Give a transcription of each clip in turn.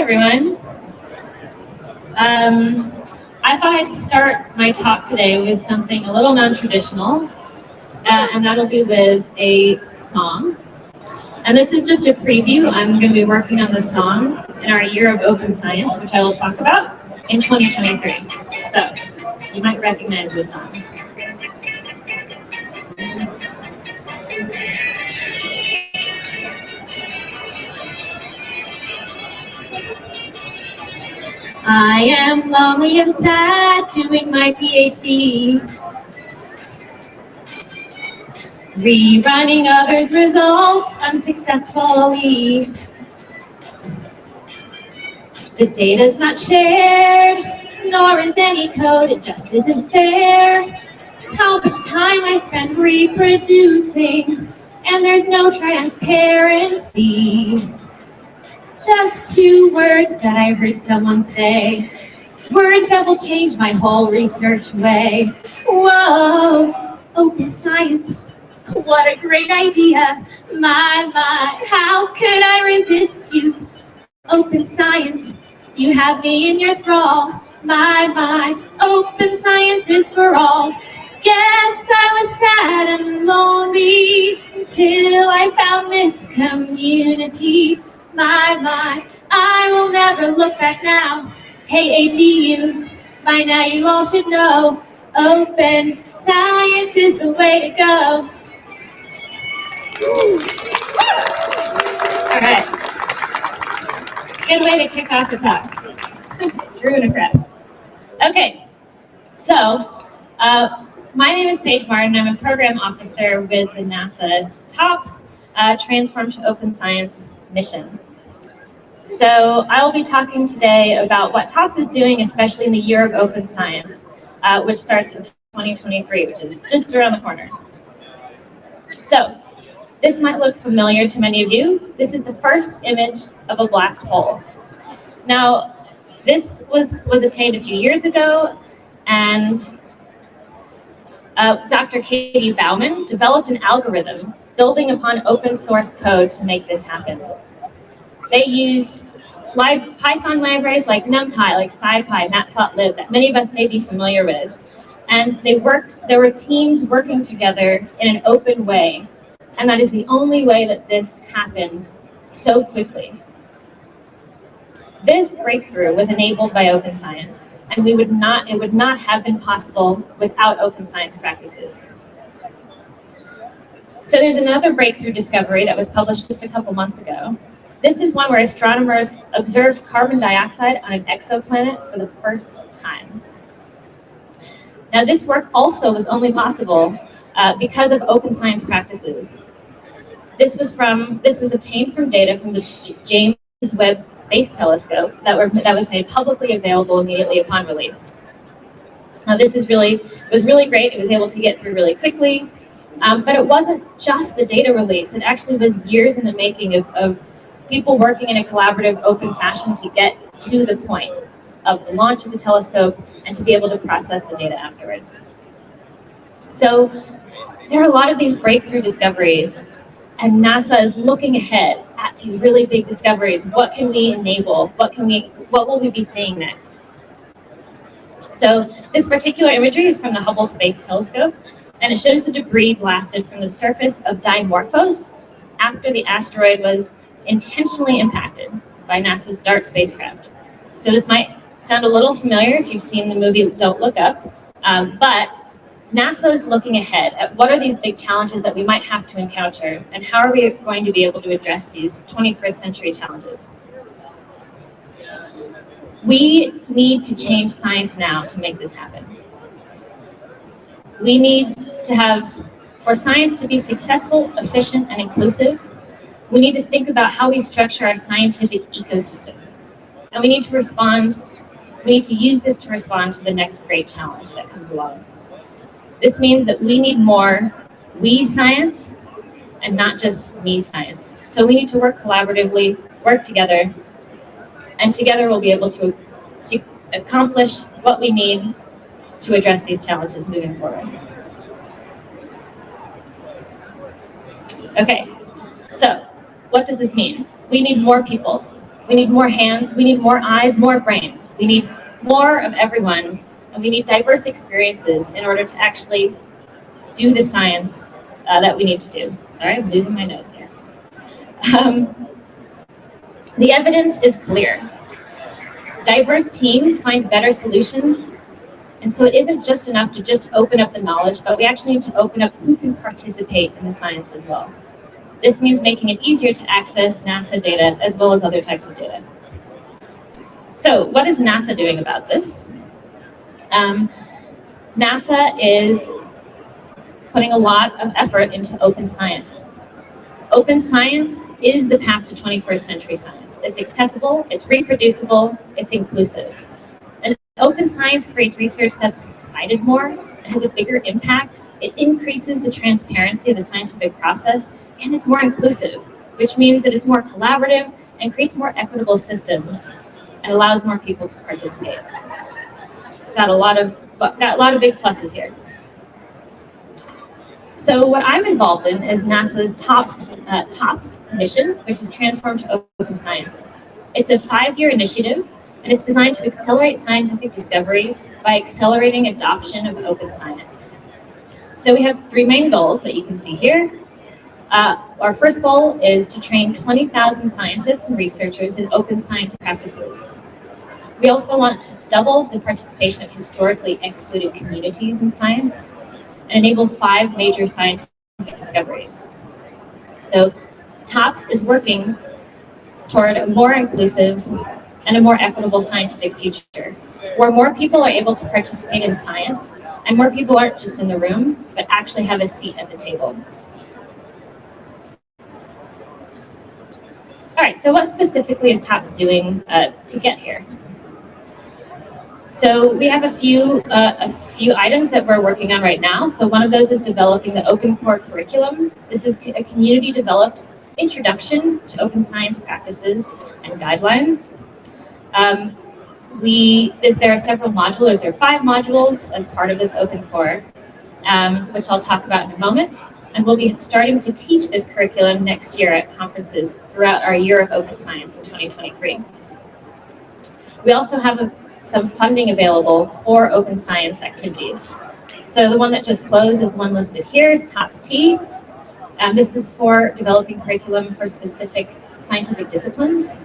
everyone. I thought I'd start my talk today with something a little non-traditional, and that'll be with a song. And this is just a preview. I'm going to be working on the song in our Year of Open Science, which I will talk about in 2023. So you might recognize this song. I am lonely and sad doing my PhD, rerunning others' results unsuccessfully. The data's not shared, nor is any code, it just isn't fair. How much time I spend reproducing, and there's no transparency. Just 2 words that I heard someone say, words that will change my whole research way. Whoa, open science, what a great idea. My, how could I resist you? Open science, you have me in your thrall. My, open science is for all. Guess I was sad and lonely until I found this community. My, I will never look back now. Hey, AGU, by now you all should know, open science is the way to go. All right. Good way to kick off the talk. Drew and a crowd. Okay, so my name is Paige Martin. I'm a program officer with the NASA TOPS Transform to Open Science mission. So I will be talking today about what TOPS is doing, especially in the Year of Open Science, which starts in 2023, which is just around the corner. So this might look familiar to many of you. This is the first image of a black hole. Now, this was obtained a few years ago, and Dr. Katie Bauman developed an algorithm building upon open source code to make this happen. They used Python libraries like NumPy, like SciPy, Matplotlib, that many of us may be familiar with. And there were teams working together in an open way. And that is the only way that this happened so quickly. This breakthrough was enabled by open science, and it would not have been possible without open science practices. So there's another breakthrough discovery that was published just a couple months ago. This is one where astronomers observed carbon dioxide on an exoplanet for the first time. Now, this work also was only possible because of open science practices. This was obtained from data from the James Webb Space Telescope that was made publicly available immediately upon release. Now, this was really great. It was able to get through really quickly, but it wasn't just the data release. It actually was years in the making of people working in a collaborative, open fashion to get to the point of the launch of the telescope and to be able to process the data afterward. So there are a lot of these breakthrough discoveries, and NASA is looking ahead at these really big discoveries. What can we enable? What will we be seeing next? So this particular imagery is from the Hubble Space Telescope, and it shows the debris blasted from the surface of Dimorphos after the asteroid was intentionally impacted by NASA's DART spacecraft. So this might sound a little familiar if you've seen the movie Don't Look Up, but NASA is looking ahead at what are these big challenges that we might have to encounter, and how are we going to be able to address these 21st century challenges. We need to change science now to make this happen. We need to for science to be successful, efficient, and inclusive, we need to think about how we structure our scientific ecosystem. And we need to use this to respond to the next great challenge that comes along. This means that we need more we science and not just me science. So we need to work collaboratively, work together, and together we'll be able to accomplish what we need to address these challenges moving forward. Okay, so what does this mean? We need more people. We need more hands, we need more eyes, more brains. We need more of everyone, and we need diverse experiences in order to actually do the science that we need to do. Sorry, I'm losing my notes here. The evidence is clear. Diverse teams find better solutions, and so it isn't just enough to just open up the knowledge, but we actually need to open up who can participate in the science as well. This means making it easier to access NASA data as well as other types of data. So what is NASA doing about this? NASA is putting a lot of effort into open science. Open science is the path to 21st century science. It's accessible, it's reproducible, it's inclusive. And open science creates research that's cited more, it has a bigger impact, it increases the transparency of the scientific process, and it's more inclusive, which means that it's more collaborative and creates more equitable systems and allows more people to participate. It's got a lot of big pluses here. So what I'm involved in is NASA's TOPS mission, which is Transform to Open Science. It's a 5-year initiative, and it's designed to accelerate scientific discovery by accelerating adoption of open science. So we have 3 main goals that you can see here. Our first goal is to train 20,000 scientists and researchers in open science practices. We also want to double the participation of historically excluded communities in science and enable 5 major scientific discoveries. So TOPS is working toward a more inclusive and a more equitable scientific future, where more people are able to participate in science and more people aren't just in the room, but actually have a seat at the table. All right, so what specifically is TOPS doing to get here? So we have a few items that we're working on right now. So one of those is developing the Open Core curriculum. This is a community-developed introduction to open science practices and guidelines. There are several modules. There are 5 modules as part of this Open Core, which I'll talk about in a moment. And we'll be starting to teach this curriculum next year at conferences throughout our Year of Open Science in 2023. We also have some funding available for open science activities. So the one that just closed is the one listed here, is TOPS-T. This is for developing curriculum for specific scientific disciplines,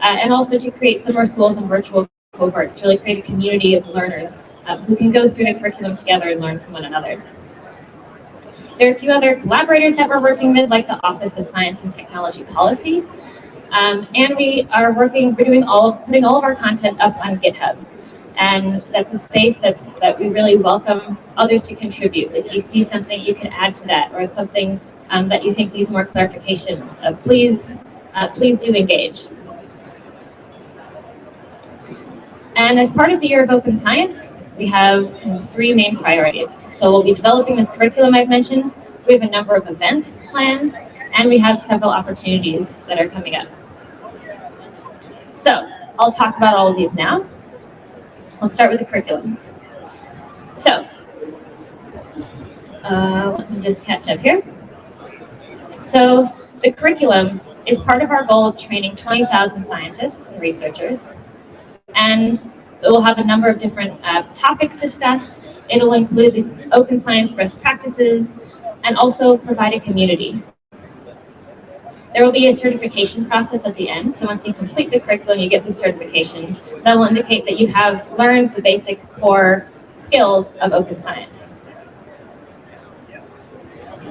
and also to create summer schools and virtual cohorts to really create a community of learners who can go through the curriculum together and learn from one another. There are a few other collaborators that we're working with, like the Office of Science and Technology Policy. And we're putting all of our content up on GitHub. And that's a space that we really welcome others to contribute. If you see something you can add to that, or something that you think needs more clarification, please do engage. And as part of the Year of Open Science, we have 3 main priorities. So we'll be developing this curriculum I've mentioned. We have a number of events planned, and we have several opportunities that are coming up. So I'll talk about all of these now. Let's start with the curriculum. So let me just catch up here. So the curriculum is part of our goal of training 20,000 scientists and researchers, and it will have a number of different topics discussed. It'll include these open science best practices and also provide a community. There will be a certification process at the end. So once you complete the curriculum, you get the certification. That will indicate that you have learned the basic core skills of open science.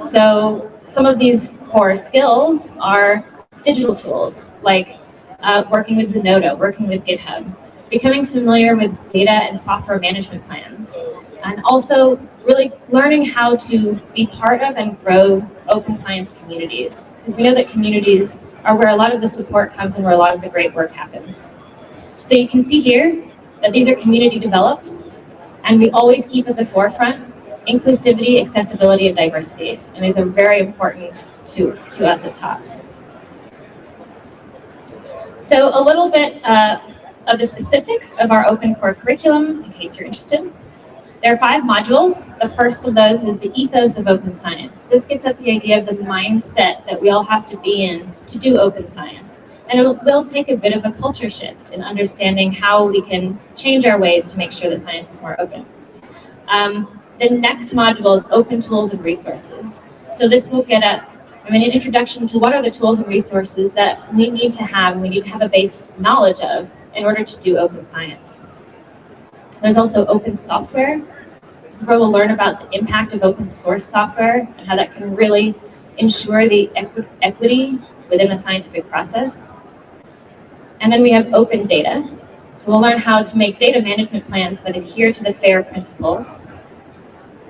So some of these core skills are digital tools, like working with Zenodo, working with GitHub, becoming familiar with data and software management plans, and also really learning how to be part of and grow open science communities. Because we know that communities are where a lot of the support comes and where a lot of the great work happens. So you can see here that these are community developed, and we always keep at the forefront inclusivity, accessibility, and diversity. And these are very important to us at TOPS. So a little bit of the specifics of our open core curriculum, in case you're interested. There are 5 modules. The first of those is the ethos of open science. This gets at the idea of the mindset that we all have to be in to do open science. And it will take a bit of a culture shift in understanding how we can change our ways to make sure that science is more open. The next module is open tools and resources. So this will get at an introduction to what are the tools and resources that we need to have and we need to have a base knowledge of in order to do open science. There's also open software. This is where we'll learn about the impact of open source software and how that can really ensure the equity within the scientific process. And then we have open data. So we'll learn how to make data management plans that adhere to the FAIR principles.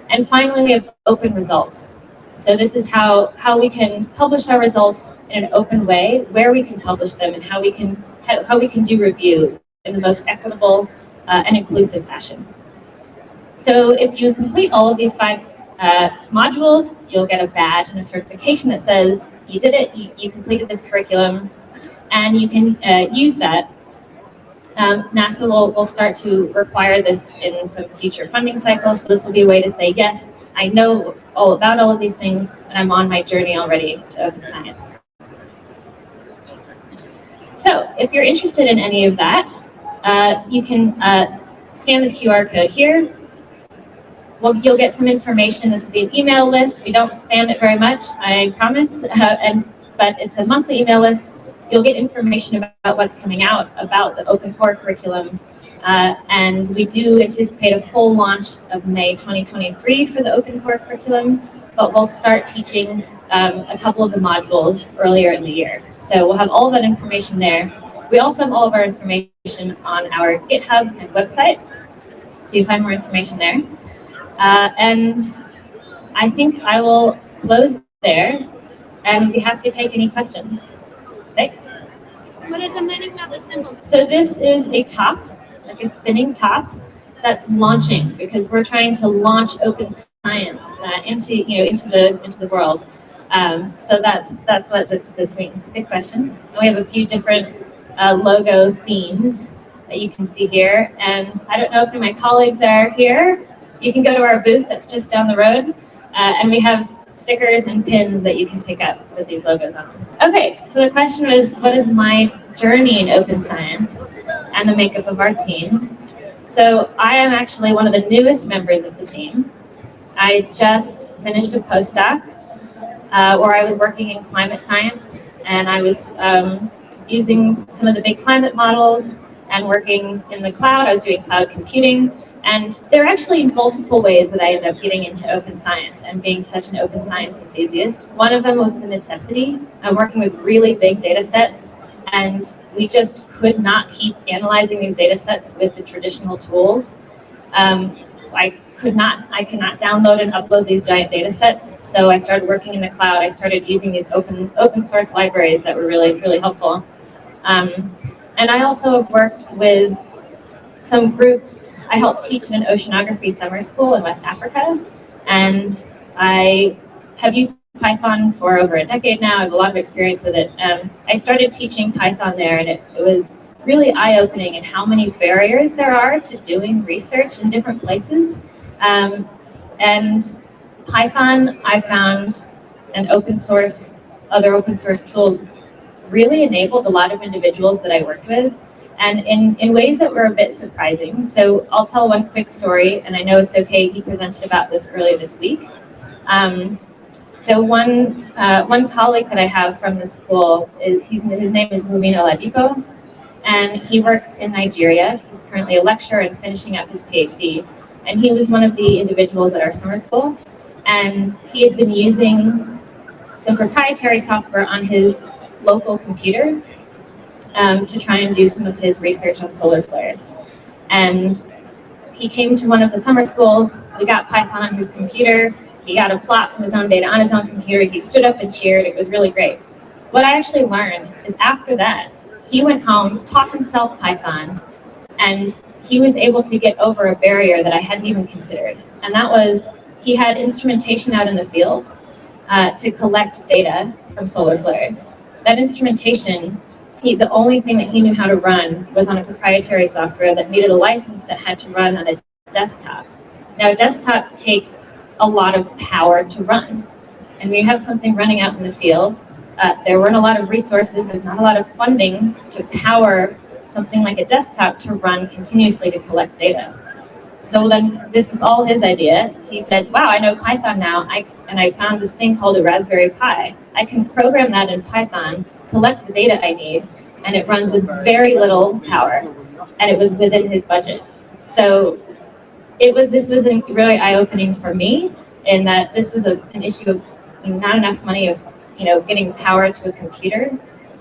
And finally, we have open results. So this is how we can publish our results in an open way, where we can publish them, and how we can do review in the most equitable and inclusive fashion. So if you complete all of these 5 modules, you'll get a badge and a certification that says you did it, you completed this curriculum, and you can use that. NASA will start to require this in some future funding cycles, so this will be a way to say, yes, I know all about all of these things, and I'm on my journey already to open science. So if you're interested in any of that, you can scan this QR code here. Well, you'll get some information. This will be an email list. We don't spam it very much, I promise, but it's a monthly email list. You'll get information about what's coming out, about the open core curriculum, and we do anticipate a full launch of May 2023 for the open core curriculum, but we'll start teaching a couple of the modules earlier in the year. So we'll have all of that information there. We also have all of our information on our GitHub and website, so you find more information there. And I think I will close there and be happy to take any questions. Thanks. What is the meaning of the symbol? So this is a top, like a spinning top, that's launching because we're trying to launch open science into the world. So that's what this means. Good question. And we have a few different logo themes that you can see here. And I don't know if my colleagues are here. You can go to our booth that's just down the road, and we have stickers and pins that you can pick up with these logos on them. Okay, so the question was, what is my journey in open science and the makeup of our team? So I am actually one of the newest members of the team. I just finished a postdoc where I was working in climate science, and I was using some of the big climate models and working in the cloud. I was doing cloud computing. And there are actually multiple ways that I ended up getting into open science and being such an open science enthusiast. One of them was the necessity. I'm working with really big data sets, and we just could not keep analyzing these data sets with the traditional tools. I could not download and upload these giant data sets, so I started working in the cloud. I started using these open source libraries that were really, really helpful. And I also have worked with some groups. I helped teach in an oceanography summer school in West Africa, and I have used Python for over a decade now. I have a lot of experience with it. I started teaching Python there, and it was really eye-opening in how many barriers there are to doing research in different places. And Python, I found, and other open source tools really enabled a lot of individuals that I worked with, and in ways that were a bit surprising. So I'll tell one quick story, and I know it's okay, he presented about this earlier this week. So one colleague that I have from the school, his name is Mumino Ladipo, and he works in Nigeria. He's currently a lecturer and finishing up his PhD. And he was one of the individuals at our summer school, and he had been using some proprietary software on his local computer to try and do some of his research on solar flares. And he came to one of the summer schools. We got Python on his computer. He got a plot from his own data on his own computer. He stood up and cheered. It was really great. What I actually learned is after that, he went home, taught himself Python, and he was able to get over a barrier that I hadn't even considered. And that was, he had instrumentation out in the field to collect data from solar flares. That instrumentation, the only thing that he knew how to run was on a proprietary software that needed a license that had to run on a desktop. Now, a desktop takes a lot of power to run. And when you have something running out in the field, There weren't a lot of resources. There's not a lot of funding to power something like a desktop to run continuously to collect data. So then this was all his idea. He said, wow, I know Python now, and I found this thing called a Raspberry Pi. I can program that in Python, collect the data I need, and it runs with very little power. And it was within his budget. So this was really eye-opening for me, in that this was an issue of not enough money of getting power to a computer,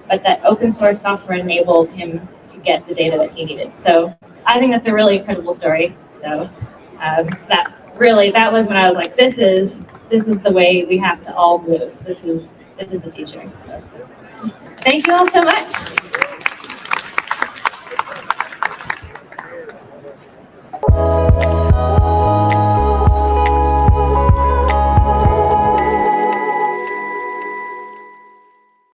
but that open source software enabled him to get the data that he needed. So I think that's a really incredible story. So that was when I was like, this is the way we have to all move. This is the future. So thank you all so much.